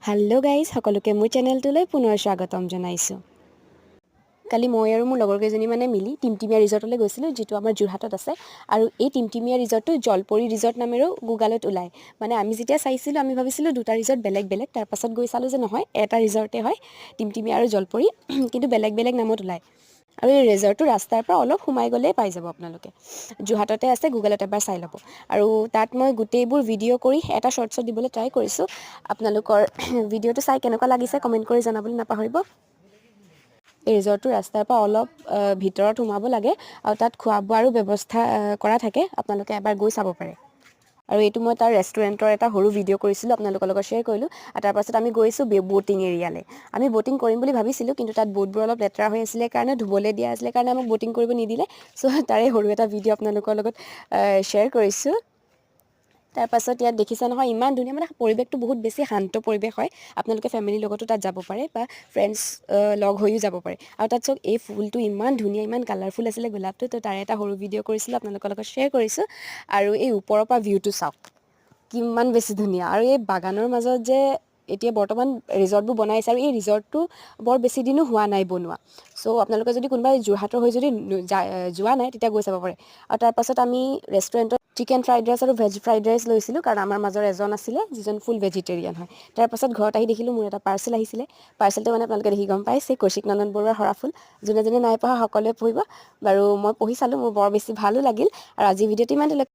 Hello' guys, সকলোকে মোৰ চেনেলটোলৈ পুনৰ স্বাগতম জনাইছোঁ। কালি মই আৰু মোৰ লগৰ কেইজনী মিলি টিমটিমীয়া ৰিজৰ্টলৈ গৈছিলোঁ, যিটো আমাৰ যোৰহাটত আছে। আৰু এই টিমটিমীয়া ৰিজৰ্টটো জলপৰী ৰিজৰ্ট নামেৰেও গুগলত ওলায়। আমি যেতিয়া চাইছিলোঁ, আমি ভাবিছিলোঁ দুটা ৰিজৰ্ট বেলেগ বেলেগ। তাৰপাছত গৈ চালোঁ যে নহয়, এটা ৰিজৰ্টে হয়, টিমটিমীয়া আৰু জলপৰী, কিন্তু বেলেগ বেলেগ নামত ওলায়। আৰু এই ৰিজৰ্টটো ৰাস্তাৰ পৰা অলপ সোমাই গ'লেই পাই যাব আপোনালোকে। যোৰহাটতে আছে, গুগলত এবাৰ চাই ল'ব। আৰু তাত মই গোটেইবোৰ ভিডিঅ' কৰি এটা শ্বৰ্টছত দিবলৈ ট্ৰাই কৰিছোঁ। আপোনালোকৰ ভিডিঅ'টো চাই কেনেকুৱা লাগিছে কমেণ্ট কৰি জনাবলৈ নাপাহৰিব। এই ৰিজৰ্টটো ৰাস্তাৰ পৰা অলপ ভিতৰত সোমাব লাগে আৰু তাত খোৱা বোৱাৰো ব্যৱস্থা কৰা থাকে, আপোনালোকে এবাৰ গৈ চাব পাৰে। আৰু এইটো মই তাৰ ৰেষ্টুৰেণ্টৰ এটা সৰু ভিডিঅ' কৰিছিলোঁ, আপোনালোকৰ লগত শ্বেয়াৰ কৰিলোঁ। আৰু তাৰপাছত আমি গৈছোঁ ব'টিং এৰিয়ালৈ। আমি ব'টিং কৰিম বুলি ভাবিছিলোঁ, কিন্তু তাত ব'টবোৰ অলপ লেতেৰা হৈ আছিলে কাৰণে, ধুবলৈ দিয়া আছিলে কাৰণে আমাক ব'টিং কৰিব নিদিলে। চ' তাৰে সৰু এটা ভিডিঅ' আপোনালোকৰ লগত শ্বেয়াৰ কৰিছোঁ। তাৰপাছত ইয়াত দেখিছে নহয়, ইমান ধুনীয়া, পৰিৱেশটো বহুত বেছি শান্ত পৰিৱেশ হয়। আপোনালোকে ফেমিলিৰ লগতো তাত যাব পাৰে বা ফ্ৰেণ্ডছ লগ হৈও যাব পাৰে। আৰু তাত চাওক, এই ফুলটো ইমান ধুনীয়া, ইমান কালাৰফুল আছিলে গোলাপটো। তো তাৰে এটা সৰু ভিডিঅ' কৰিছিলোঁ, আপোনালোকৰ লগত শ্বেয়াৰ কৰিছোঁ। আৰু এই ওপৰৰ পৰা ভিউটো চাওক, কিমান বেছি ধুনীয়া। আৰু এই বাগানৰ মাজত যে এতিয়া বৰ্তমান ৰিজৰ্টবোৰ বনাইছে, আৰু এই ৰিজৰ্টটো বৰ বেছি দিনো হোৱা নাই বনোৱা। চ' আপোনালোকে যদি কোনোবাই যোৰহাটৰ হৈ যদি যোৱা নাই, তেতিয়া গৈ চাব পাৰে। আৰু তাৰপাছত আমি ৰেষ্টুৰেণ্টত চিকেন ফ্ৰাইড ৰাইচ আৰু ভেজ ফ্ৰাইড ৰাইচ লৈছিলোঁ, কাৰণ আমাৰ মাজৰ এজন আছিলে যিজন ফুল ভেজিটেৰিয়ান হয়। তাৰপাছত ঘৰত আহি দেখিলোঁ মোৰ এটা পাৰ্চেল আহিছিলে। পাৰ্চেলটো আপোনালোকে দেখি গম পাইছে, কৌশিক নন্দন বৰুৱাৰ সৰাফুল। যোনে যোনে নাই পঢ়া সকলোৱে পঢ়িব। বাৰু মই পঢ়ি চালোঁ, মোৰ বৰ বেছি ভালো লাগিল। আৰু আজি ভিডিঅ'টো ইমানটোলৈকে।